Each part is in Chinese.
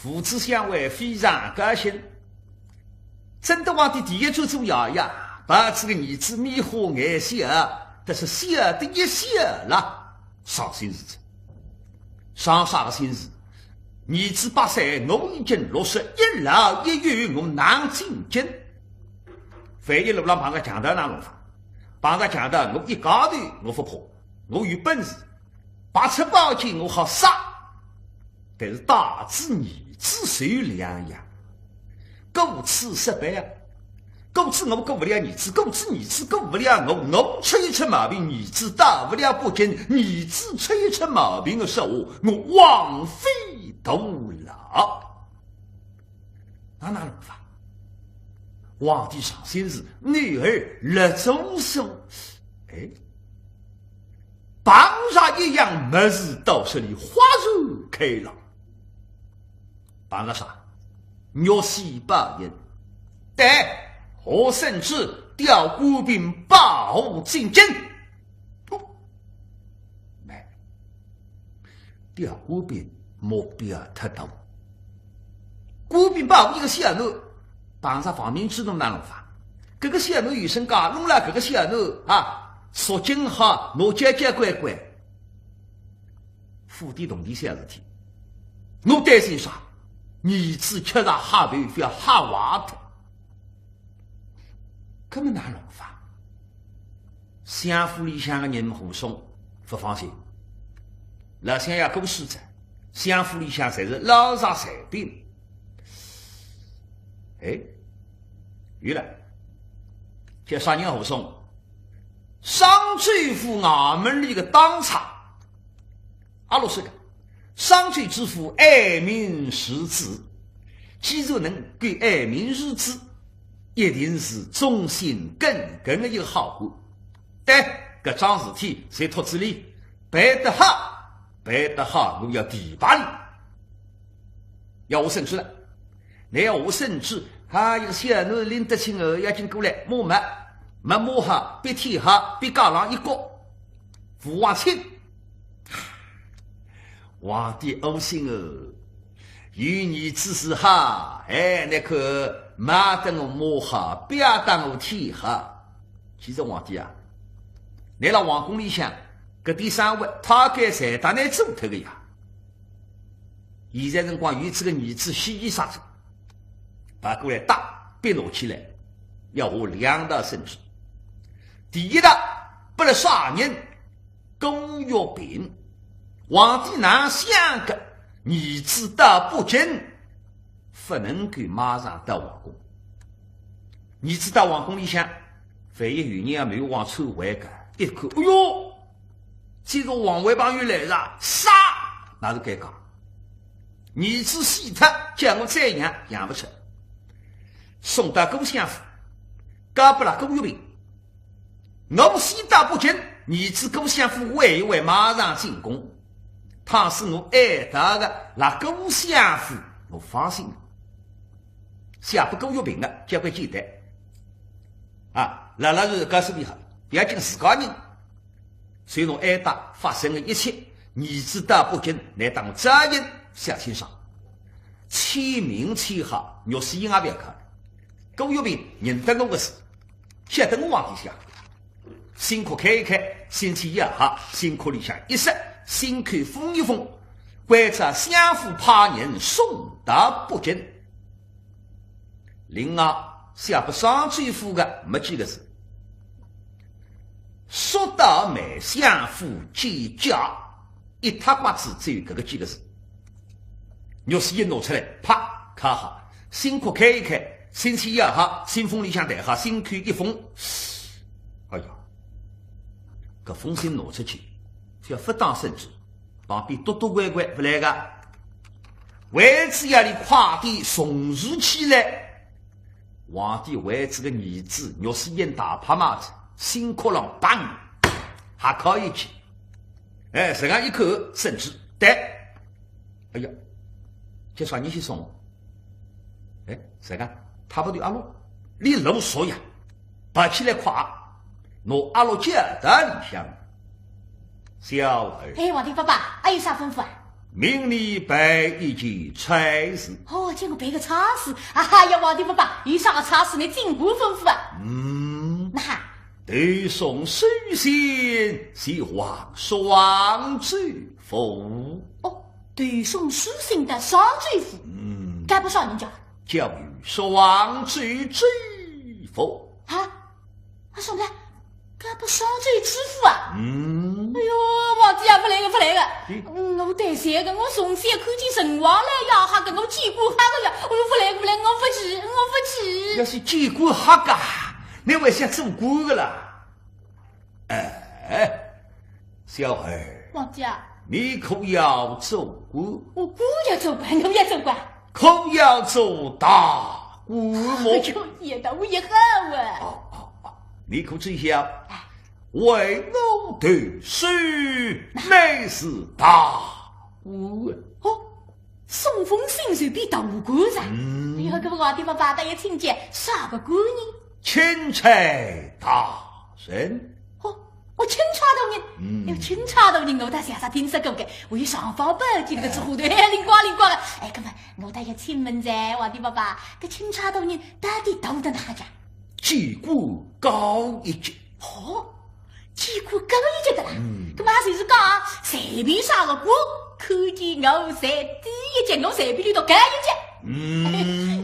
父子相会非常高兴。真的皇帝第一就做爷爷，把这个儿子迷惑眼笑，但是笑的一笑了，伤心日子。上啥个心事？儿子8岁，我已经60，一老一幼，我难进京。反一路上碰个强盗那弄法，碰个强盗，我一高头我不怕，我有本事，拔出宝剑我好杀。但是大子儿子受两样，各次失败啊！各次我救不了儿子，各次儿子救不了我吹出毛病，儿子打不了不进，儿子吹出毛病的时候，我枉费徒劳。哪弄法？皇帝上心时，女儿立中生，榜上一样没事到手里，花如开朗。榜上啥？肉西八人，对，我甚至调官兵保护进京。没，调官兵目标太大，官兵保护一个小奴，榜上方面知道哪弄法？这个小奴有身家，弄了这个小奴啊，说今好，我乖乖，府邸动地小事体，我担心啥？儿子吃上哈头要哈娃头，根本哪弄法？乡府里向的人护送不放心，老乡要够实在，乡府里向侪是老上财兵。有了，叫啥人护送？商州府衙门里的当差，阿罗说的。商州知府爱民识字，既然能给爱民识字，一定是忠心耿耿的一个好官。但搿桩事体在托子里办得好，我要提拔你，要我圣旨了。你要我圣旨，一个小奴拎得清要紧过来摸摸好，别天好，别高浪一个，父王亲。皇帝欧心有儿子是好，那个骂得我摸好，不要当我天好。其实皇帝啊，你到皇宫里向，搿第三位他该财大难做脱个呀。现在辰光有这个儿子洗衣杀子，把过来打，别拿起来，要我2道圣旨。第一道，不能杀人，龚玉bình。皇帝哪想个儿子到不进，不能够马上到皇宫。儿子到皇宫里向，万一有人也没有往抽回个，一看，哎哟，这个皇位旁又来了，杀，那是该讲。儿子死脱，叫我再养不出，送到顾相府，交不了龚玉bình。我死到不进，儿子顾相府会一会马上进宫。倘使我爱他的那顾相府，我放心。下不够玉bình的，交关简单。那是告诉你好，不要紧自家人。随侬爱他发生的一切，儿子到不进，来当责任小心上。签名签好，若是也不要看。顾玉bình认得我的事，晓得我皇帝下。辛苦开一开，星期一哈，辛苦里向一塞。新看封一封，观察相府派人送到北京。另外，下不上州府的没几个字，说到买相府见家，一塌瓜子只有这个几个字。若是一拿出来，啪，看好，辛苦开一开，星期一哈，信封里向带好，新看一封。哎呀，这封信拿出去。要不当圣旨，旁边多乖不来个，为子要你快点重视起来。皇帝为这个儿子，若是一大拍马子，辛苦了，砰，还可以去。这样一口圣旨，对，哎呀，这啥人去送？这个他不对阿罗，你老说呀，拔起来夸，我阿罗家的里向。小儿，皇帝爸爸，还有啥吩咐啊？命你办一件差事。哦，叫我办个差事。哎呀，皇帝爸爸，有啥个差事你尽管吩咐啊。那对送首先是皇双罪妇。哦，对送书信的双罪妇。该不少人家。教育双罪之妇。兄弟，该不双罪之妇啊？哎呦，皇帝啊，不来个。我担心个，我从小看见神王了呀，还跟我见过哈个呀。不来，我不去。要是见过哈个，你会想做官个啦？小孩。皇帝啊，你可要做官？我官要做官，我要做官。可要做大官么？也的，我也好啊。你可知晓？为我读书乃是大官。送封信就比大官噻。以后个皇帝爸爸大家听见啥个官呢？钦差大人。我钦差大人，有钦差大人，我大想啥听说过的，我有上方本记那个之后的，灵光的。哥们，我大家请问噻，皇帝爸爸，这钦差大人到底到哪家？级官高一级。级官高一级的啦。那么还是讲随便啥个官，看见我在第一级，我随便就到高一级。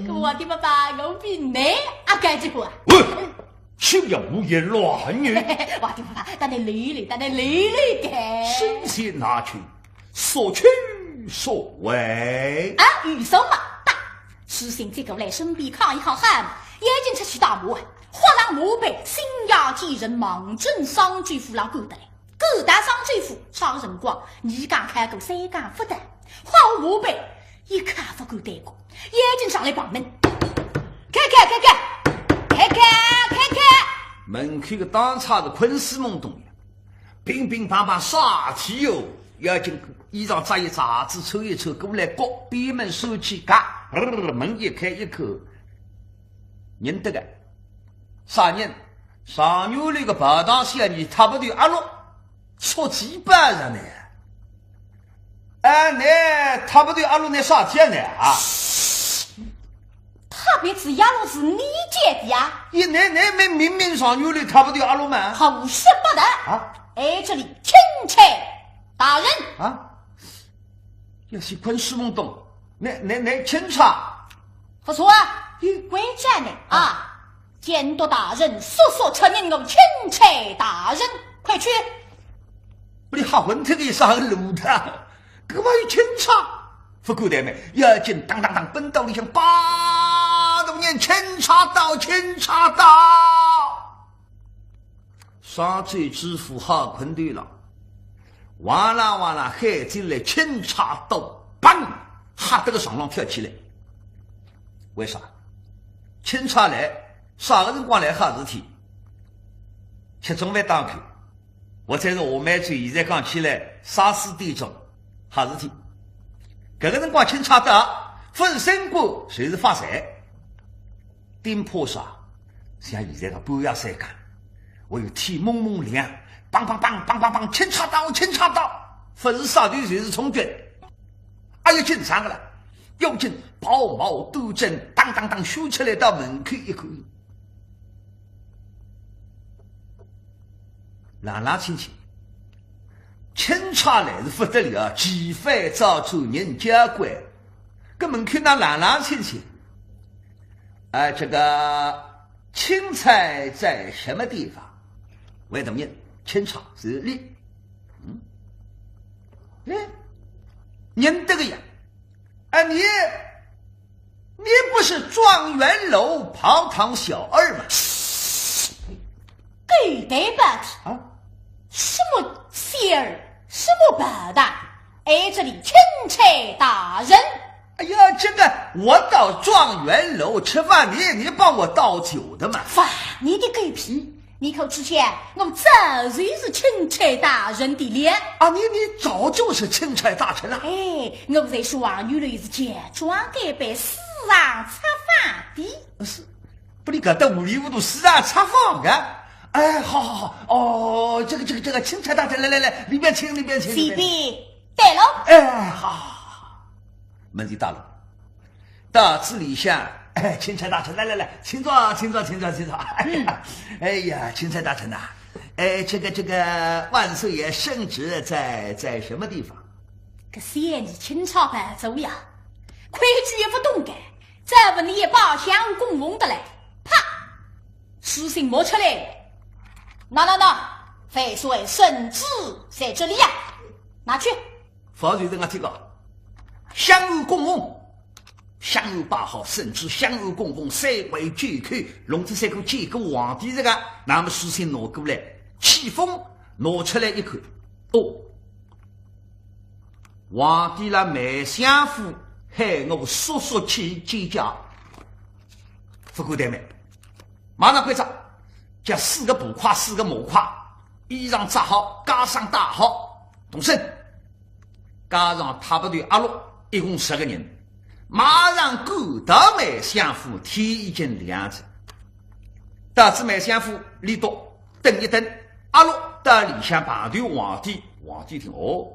那皇帝爸爸，我比你还高级过啊。休要胡言乱语！皇帝爸爸，等你累的。首先拿去，所取所为。御手马大，书信这个来身边看一看，眼睛出去大幕啊！花郎马背，新雅几人忙正商巨夫郎过得来，各大商巨夫长辰光，你敢开过三敢不得？花我马背一看不够带过，眼睛上来帮门，开！门口个当差的昆丝懵懂呀，乒乒乓乓啥体哟？要紧衣裳扎一扎子，抽一抽，过来过闭门收起嘎，门一开一口，认得个啥人？上牛那个白当仙你差不多阿罗错几百人呢？你差不多阿罗那啥天呢啊？特别是亚罗是你姐的呀！你明明上有的差不多阿罗吗？胡说八道！这里钦差大人要是昆师梦懂，那钦差不错啊！关键呢监督大人速承认我钦差大人，快去！不你好问这个啥个路的？干嘛有钦差？不够的没？要紧当奔到里向8多年钦差到。杀罪之父哈困对了，哇啦喊进来钦差到，砰！吓得个上浪跳起来。为啥？钦差来啥个辰光来哈事体？吃中饭档口，我才是我买嘴现在讲起来3、4点钟哈事体。这个辰光钦差到，分身过谁是发财？顶坡上像现在的半夜3更，我有天蒙亮，梆，钦差到，不是杀队就是从军，有警察个了，有警包毛斗争，当修起来到门口一看，拉亲戚。钦差来是不得了，几番造出人家官，跟门口那拉亲戚。这个钦差在什么地方？为什么钦差是你？认得个呀？你不是状元楼旁堂小二吗？给对吧？什么仙儿，什么白的？这里钦差大人。这个我到状元楼吃饭，你帮我倒酒的嘛？饭你的狗屁！你口之前，我早就是钦差大人的脸你早就是钦差大臣了。我在说原来是假装改扮私上插饭的。是，不你搞得糊里糊涂私上插饭的。好，这个钦差大臣，来，里边请。随便，对喽。哎，好，门前大人，到这里向钦差大臣，来，请坐。哎呀，钦差大臣呐，这个万岁爷圣旨在什么地方？这县里清朝办走呀，规矩也不懂改，再问你也罢，相公翁的嘞，啪，书信摸出来。那，废水圣旨在这里呀，拿去。法律人啊，听个，相安公翁，相安八号圣旨，相安公翁三回卷口，龙子三个见过皇帝这个，那么书信拿过来，气封拿出来一看，哦，皇帝啦梅相府害我叔叔去见驾，副官怠慢，马上归账，将4个布胯4个毛胯，衣裳扎好，加上戴好，动身。加上他部队阿洛，一共10个人，马上赶到梅相府，天已经亮着。到至梅相府里头等一等，阿洛到里向旁头皇帝，皇帝听哦，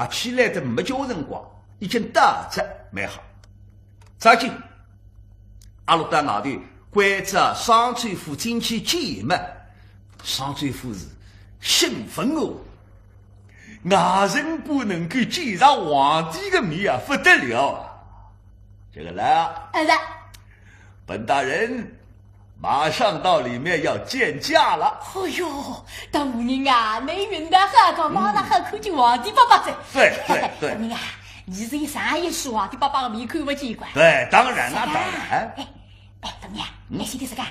起来的没叫辰光，已经到着，蛮好。再见，阿洛到外头关着双翠夫进去见嘛，双翠夫是兴奋哦。外人不能够见上皇帝的面啊，不得了啊！这个来，本大人马上到里面要见驾了。哎呦，大夫人啊，你云的很高，马上很看见皇帝爸爸在。对。大夫人啊，你这一上一说皇帝爸爸的面看不见过。对，当然了，当然。大夫人，你现在是干？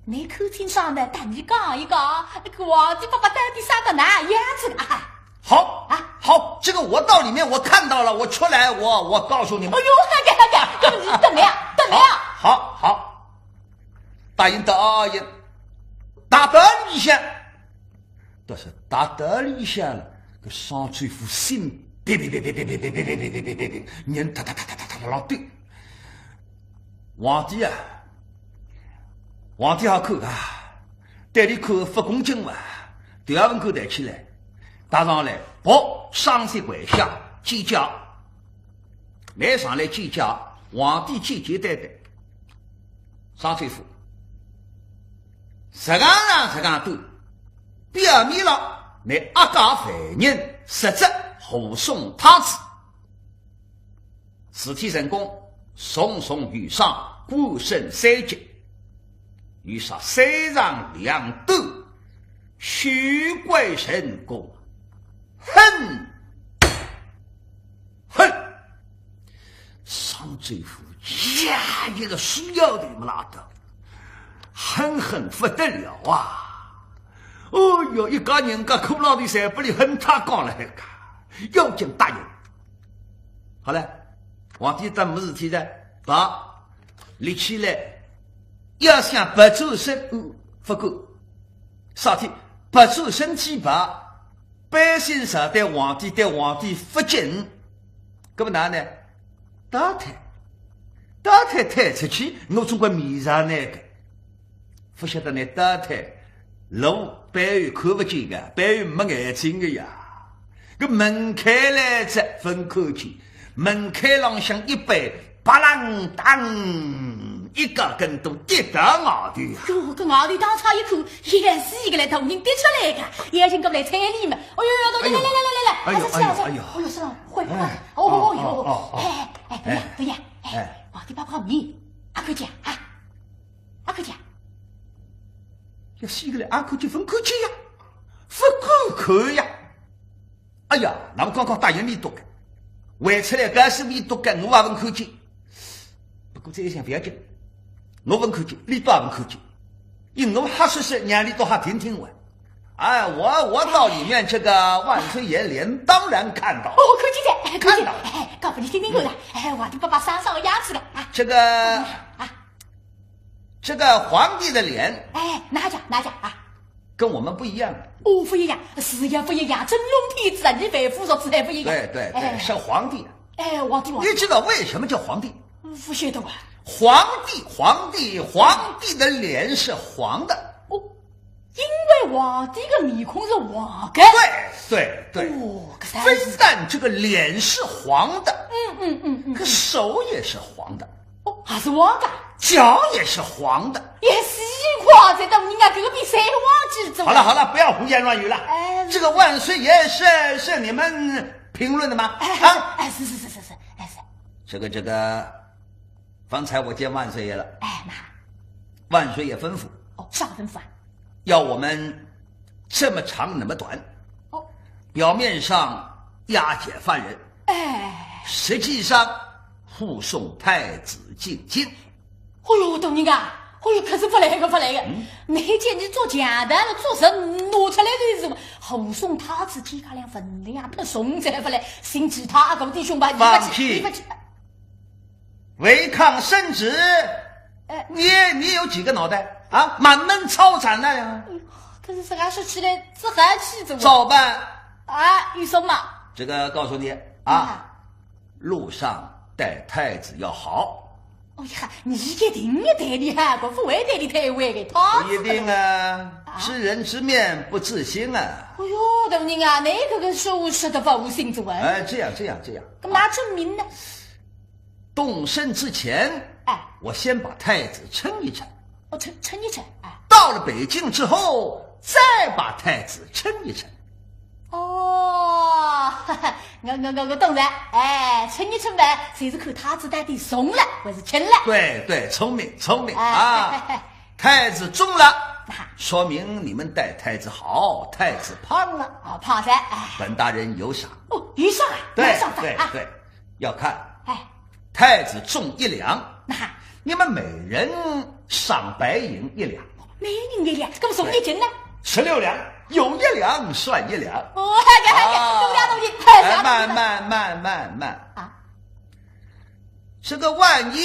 你口听上的，但你讲一讲，那个皇帝爸爸到底啥个哪样子啊？好，这个我到里面我看到了，我出来我告诉你们。哎呦，干，你等来呀。好，答应，打到里向，但是打到里向了，个双翠夫心别，人哒老对。皇帝好看啊，带你看发公经嘛，第二份口带起来。打上来，上山跪下见驾，来上来见驾，皇帝简简单单，双翠夫，实际都表面上你阿家凡人，实质护送太子，事体成功，重重遇上，官升3级，遇上3场2斗，虚贵成功。哼！双翠夫呀，一个需要的么拉的，狠不得了啊！哦哟，一家人家苦劳的山不里很太高了，要紧答应。好了，皇帝当没事体的，把立起来，要想不走身不够，啥体不走身体吧？百姓上对皇帝不敬，搿么哪呢？打太推出去，我总归面上那个，不晓得呢。打太路白玉看不见的，白玉没眼睛的呀。搿门开来着分看见，门开朗向一杯，巴啷当，一个跟都跌到外头。哟，搿外头当场一看，也是一个来同人跌出来的，眼睛搿来彩礼嘛。哎呦，来，哎呦，是了，会，对呀，皇帝爸爸面，阿克姐啊，阿克姐，要死个来，阿克姐分看见呀，不看呀。哎呀，那么刚刚答应你多个，还出来搿是你多个，我也分看见。不过这一想不要紧。我问看见，你都问看见，因我哈说让你都还听完。哎，我到里面这个万岁爷连当然看到。看见，告诉你听过了。皇帝爸爸山上的样子了啊。这个皇帝的脸，哪家啊？跟我们不一样。不一样，是也不一样。真龙天子啊，你百夫说是还不一样。对，是皇帝。皇帝。你知道为什么叫皇帝？不晓得啊。皇帝的脸是黄的。因为来皇帝的面孔是黄的。对，哦，非但这个脸是黄的，可手也是黄的，哦，还是黄的，脚也是黄的。也是夸在到人家隔壁谁忘记走？好了，不要胡言乱语了。这个万岁爷是你们评论的吗？是，这个，方才我见万岁爷了。那万岁爷吩咐，啥吩咐啊？要我们这么长那么短，表面上押解犯人，实际上护送太子进京。懂人家，可是不来个，那件你做简单的做神挪出来的是护送太子体卡两分量，不送这不来，sin其他个弟兄吧，放屁！违抗圣旨，你有几个脑袋啊？满门抄斩了呀！可是这个说起来，这还气着我。照办有什么？这个告诉你路上带太子要好。你一定要带你哈，不会带你太歪的，他不一定啊，知人知面不知心啊。懂人啊，那个说实的不信主啊。这样，干嘛证明呢？动身之前，我先把太子称一称。称一称。到了北京之后，再把太子称一称。我懂了。称一称呗，谁是看太子到底松了还是轻了？对，聪明啊！太子重了，说明你们待太子好；太子胖了，胖噻。本大人有赏。有赏啊？对，要看。太子重1两，你们每人赏白银1两。每人1两，这不送1斤呢？16两，有1两算1两。多两东西，快慢。这个万一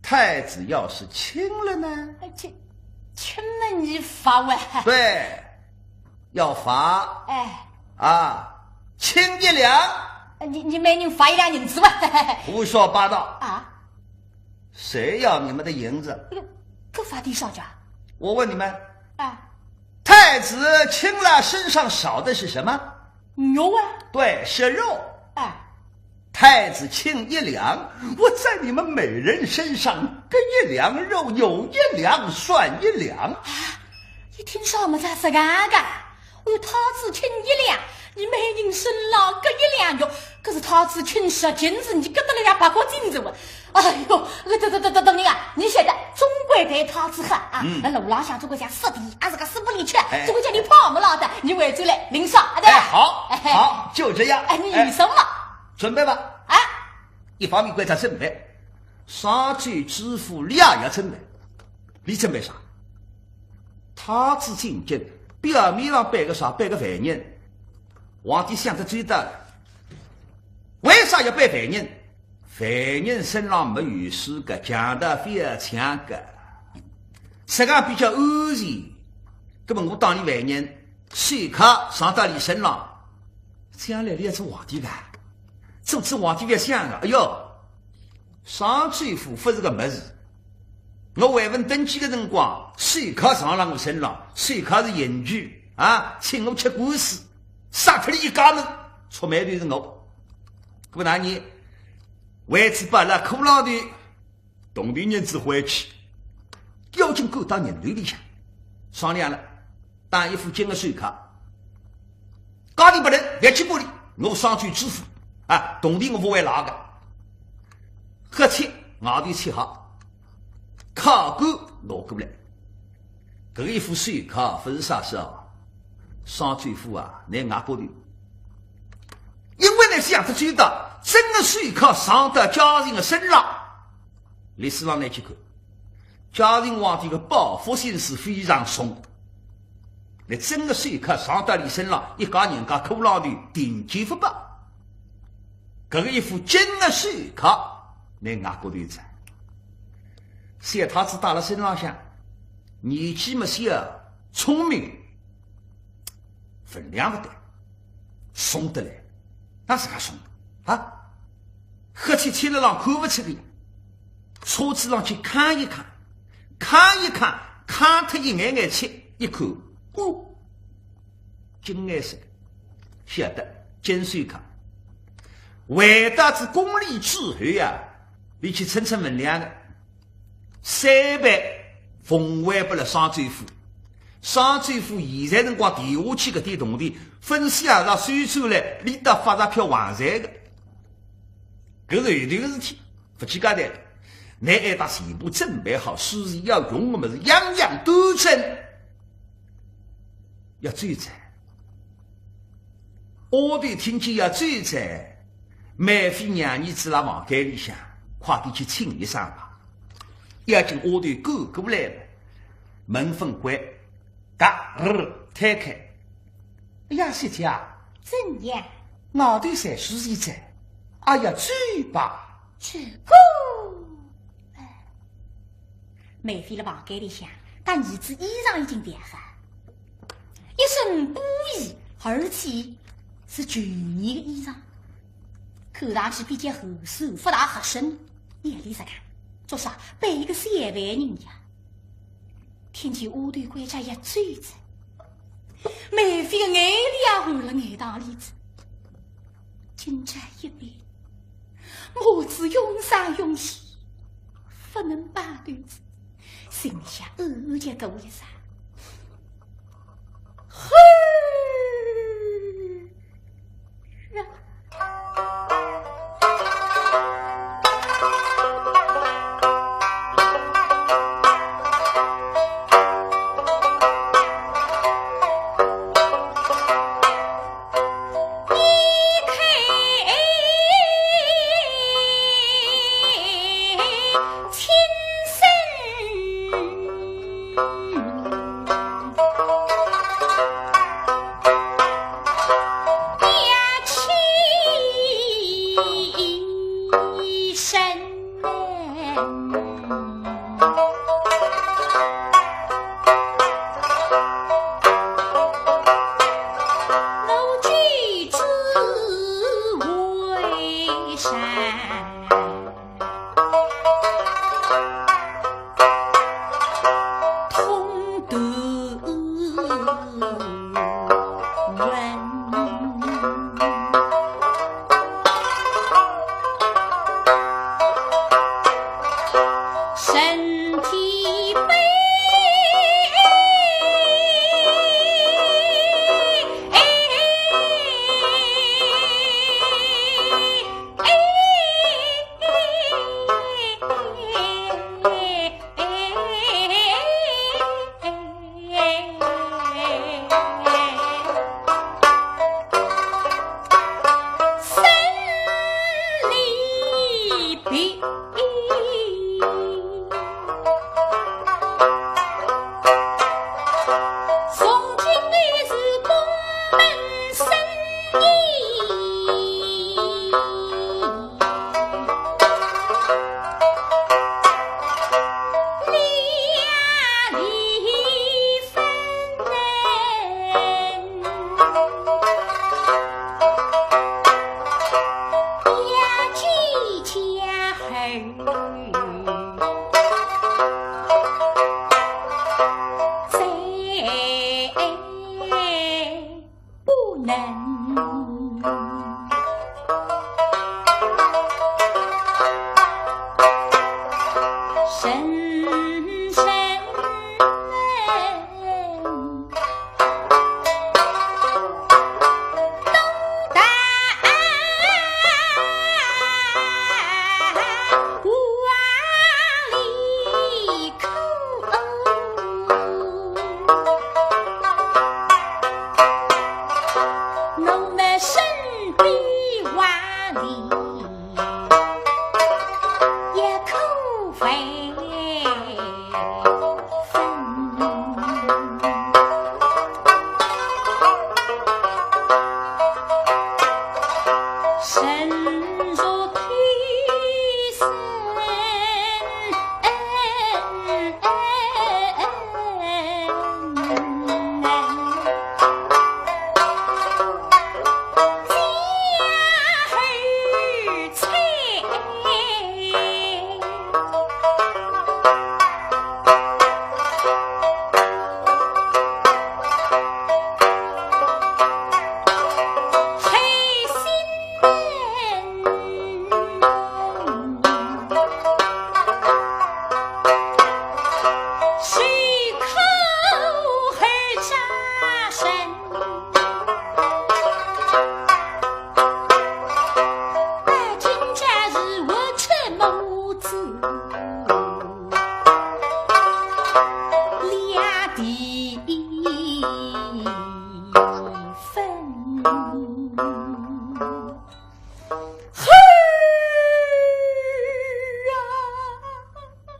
太子要是轻了呢？轻了你罚我。对，要罚。轻1两。你每人罚1两银子吧。胡说八道谁要你们的银子？可罚多少家？我问你们太子轻了，身上少的是什么？牛啊！对，是肉。太子轻1两，我在你们每人身上割1两肉，有1两算1两。你听什么才是干的？太子轻1两，你每人身上割1两肉，可是太子轻10斤子，你割得了8颗金子。等你啊！你现在中国对太子狠那路浪向这个叫死敌，这个死不离去，这个叫你跑不了的，你为主来领赏对。好，就这样。你有什么？准备吧。一方面观察准备，上罪知府俩要准备。你准备啥？太子进京，表面上摆个啥？摆个犯人。皇帝想得最大，为啥要摆犯人？犯人身上没有事个，讲得非常个，实际上比较安全。那么我当你犯人，随刻上到你身上，这样来你要做皇帝的，做皇帝别想个，哎呦，上罪府不是个么子。我外文登记的辰光，随刻上了我身上，随刻是刑具请我吃官司，杀脱你一家门，出卖的是我。可那你为此把那苦劳的动地人子回去，要进狗到人堆里向商量了，打一副金的税卡，家里不能别去玻璃，我上去支付动地我不会拿的，喝切外地切好，卡官拿过来，这一副税卡不是啥事上罪府在外国的，因为呢想他知道。真的税卡上到家人的身上，历史上来去看，家人皇帝的报复心是非常重。那真的税卡上到你身上，一家人家苦劳的定期不报，这个一副真的税卡在外国的在，小太子打了身上想，年纪没小，聪明，分量不对，送得来，那是个送黑漆漆的让看不出的，车子上去看一看，看脱一眼眼漆，一看，哦，金颜色，晓得金水卡。回到至宫里之后呀，你去称称分量的3倍奉还不了双州府。双州府现在辰光提下去搿点铜钿，分析啊让算出来，连到发钞票还财的。搿是后头个事体，不去交代了。你还把全部准备好，所以要用的么子样样都真，要追债。我对听见要追债，梅妃娘儿子辣房间里向，快点去请一声吧。要进我队赶过来了，门封关，嘎推开。哎呀，小姐啊，怎样？我对谁是一债？哎呀，追吧，去过。梅妃的房间里向，但儿子衣裳已经叠好，一身布衣，而且是全年的衣裳，看上去比较厚实，不大合身。眼里一看，做啥背一个3万人呀？听见我对管家一追着，梅妃的眼里也含了眼当里子，金钗一杯，母子永生永喜，不能把对子。心里想结狗一声，嘿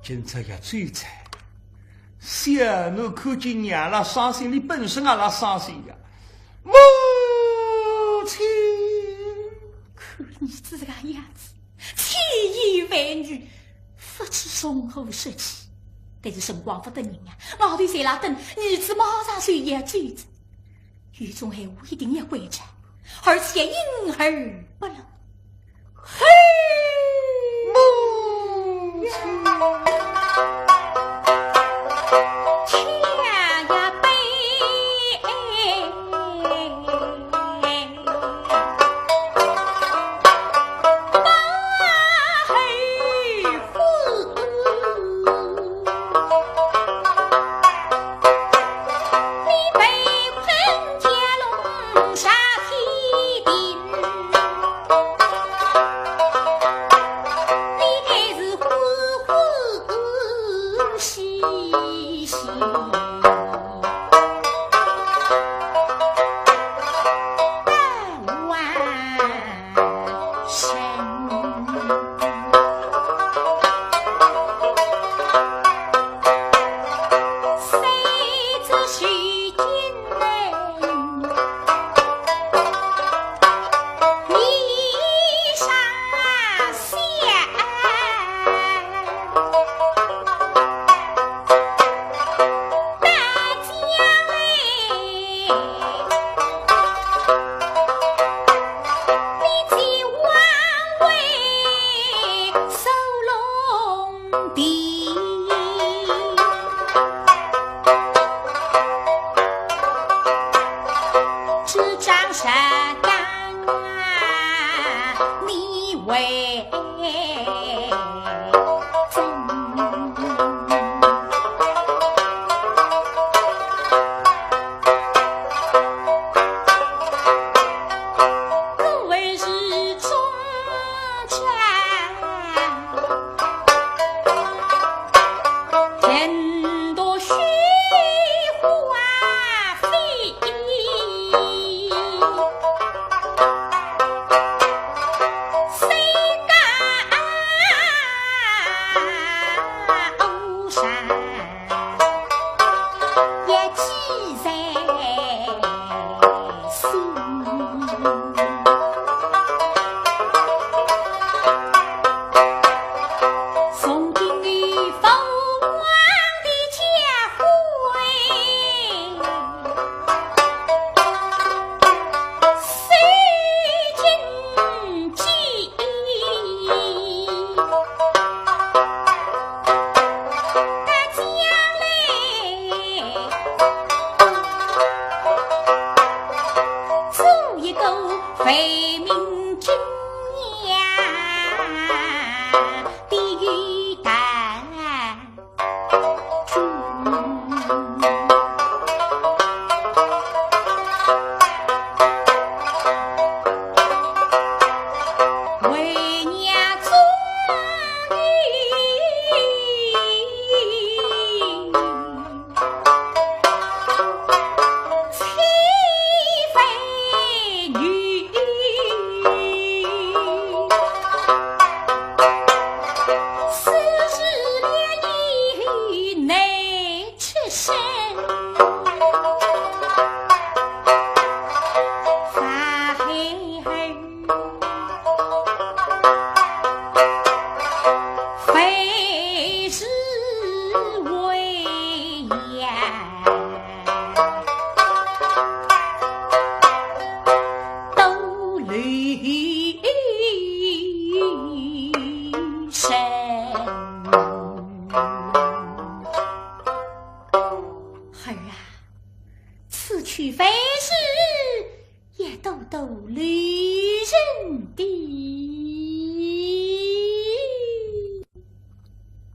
今朝也最惨，小奴看见娘了伤心，你本身也拉伤心呀，母亲。看你这个样子，千言万语，不知从何说起。但是辰光不等人啊，我对在那等儿子马上就要追着，雨中还我一定要回家，而且因而不能。嘿，母亲。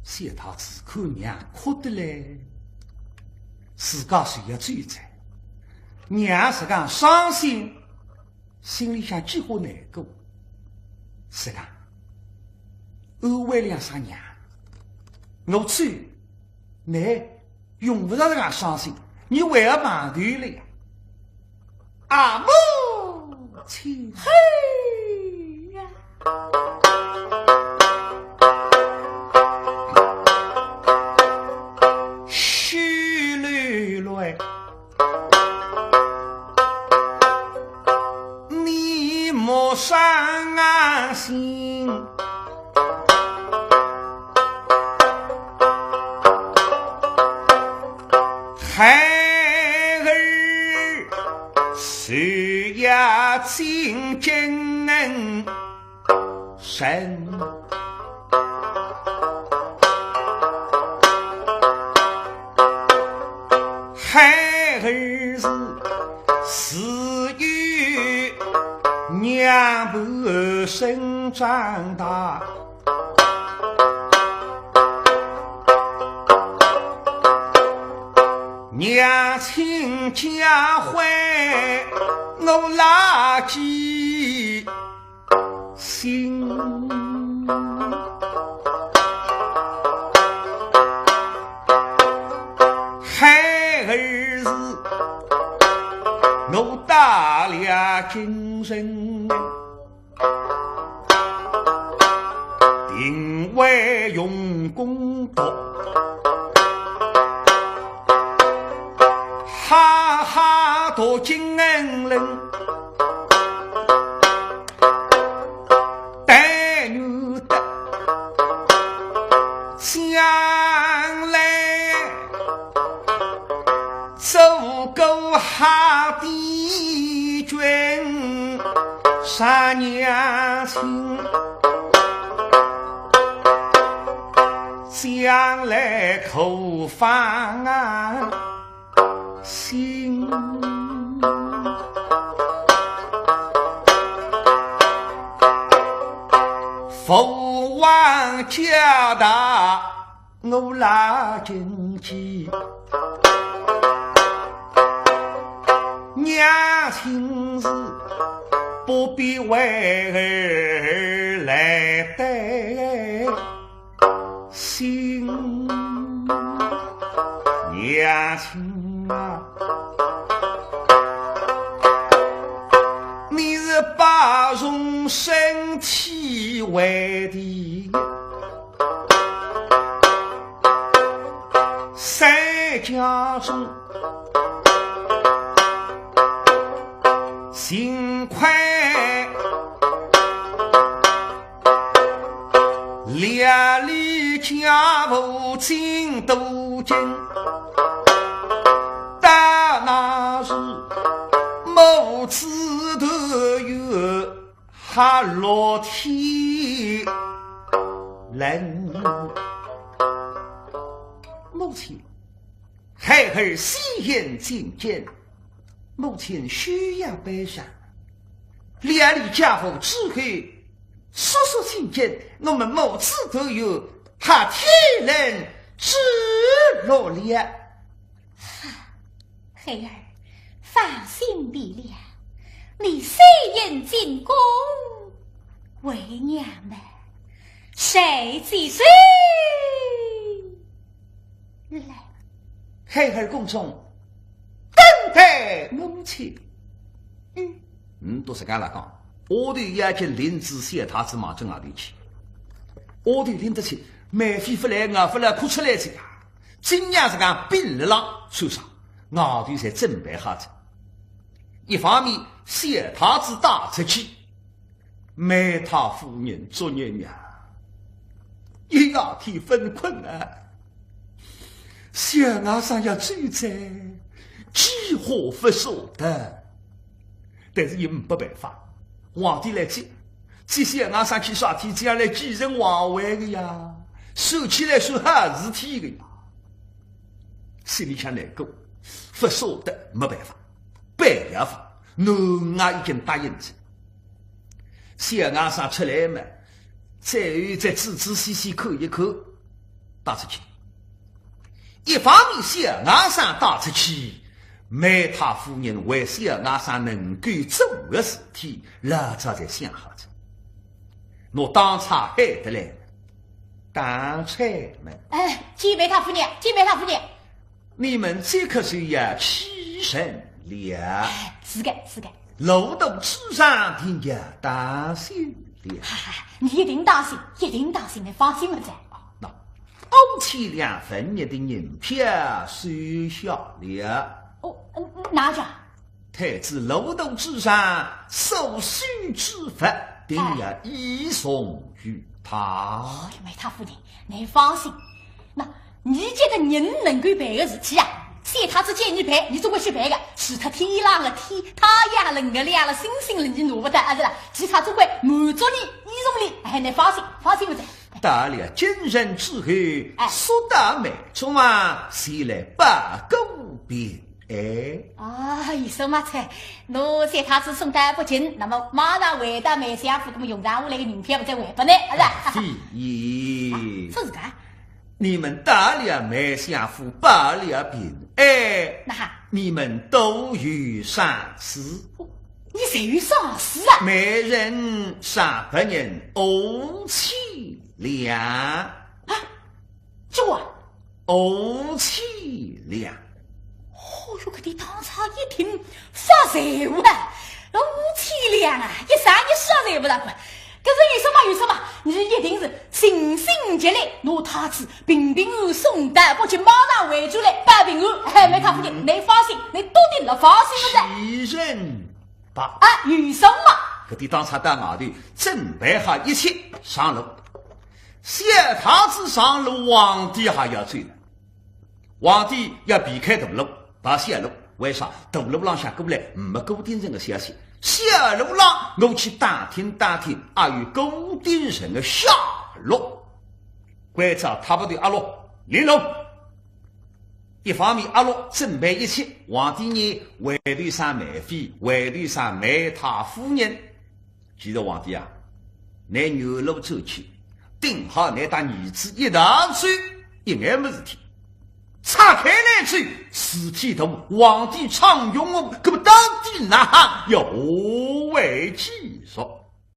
谢太子看娘哭得来，自家谁也追在，娘是讲伤心，心里想几乎难过。是讲，安慰两声娘，我去，你用不着这样伤心，你为何忙头了呀？阿母亲，嘿呀！我伤心。孩儿是呀精真神，孩儿是与娘不生长大，娘亲家会我拉记心，孩儿是我大了精神，定为用功读，哈哈读经人，带女的将来走够哈的军杀娘亲，将来口放心，父王家大我拉进去，娘亲是不必为儿来担心，娘亲啊，你是把用身体为的，在家中幸亏两里家父亲都见，但那是母子都有哈落天人，母亲孩儿喜言进见，母亲需要悲伤，两里家父只会叔叔亲见，我们母子都有哈天人之落了。孩儿放心地了，你虽言进宫，为娘们谁几岁来？孩儿公众等待母亲。都是干了讲，我对眼睛林子写他子马正哪里去？我对林得去，买飞不来，我不来哭出来去呀！今年是讲病了郎受伤，我对才准备好子。一方面写他子打出去，买他夫人做娘娘，一夜天分困啊！想俺上要追在几何不说的，但是也没办法，皇帝来接，这些俺上去耍天，这样来继承皇位的呀，说起来说哈事体的呀，心里想难过，不说的没办法，没办法，奴俺已经答应了，想俺上出来嘛，再有再仔仔细细看一看，打出去。一方面想俺上打出去，买他夫人为想俺上能够做的事体，老早才想好着。我当差害得来，当差们。见买他夫人，见买他夫人。你们这可是要起身了。是的，是的。路途之上的要当心了。你一定当心，一定当心，你放心了噻。5千2分1的银票收下了。哪着？太子楼头之上所需之法，定要移送于他。梅太夫人，你放心，那你这个人能够办的事体啊，三太子见你办，你总会去办的。其他天朗了天，太阳冷个亮了，星星了你弄不得啊是啦，其他总会满足你，依从你。哎，你放心，放心不在。大了今人之后，苏大美中啊，谁来把狗变？医生嘛猜，侬三太子送得不进，那么马上回到梅相府，那么用上我那个名片不再回不呢？是吧？非这是个。你们大了梅相府罢了病，那你们都有赏识。你谁有赏识啊？每人300人5,000两啊！这我5,000两。哦哟，搿点当场一听发财物啊，5,000两啊，一啥一说财不上管。可是有什么？你一定是心心急来，拿太子平平安送到，不去马上回转来办平安。梅太夫人，你放心，你多定了放心的。奇人吧？有什么？搿点当场到外头准备好一切上路。小太子上路，皇帝还要追了。皇帝要避开大路，跑小路。为啥？大路浪向过来没固定人的消息。小路浪，我去打听，还有固定人的下落。关照他不对阿洛玲珑。一方面阿洛准备一切，皇帝呢为头上梅妃，为头上梅太夫人。其实皇帝啊，拿牛路走去，定好拿带儿子一道走，一眼没事体。拆开来走，尸体头皇帝常用我，可不到底那有为技术。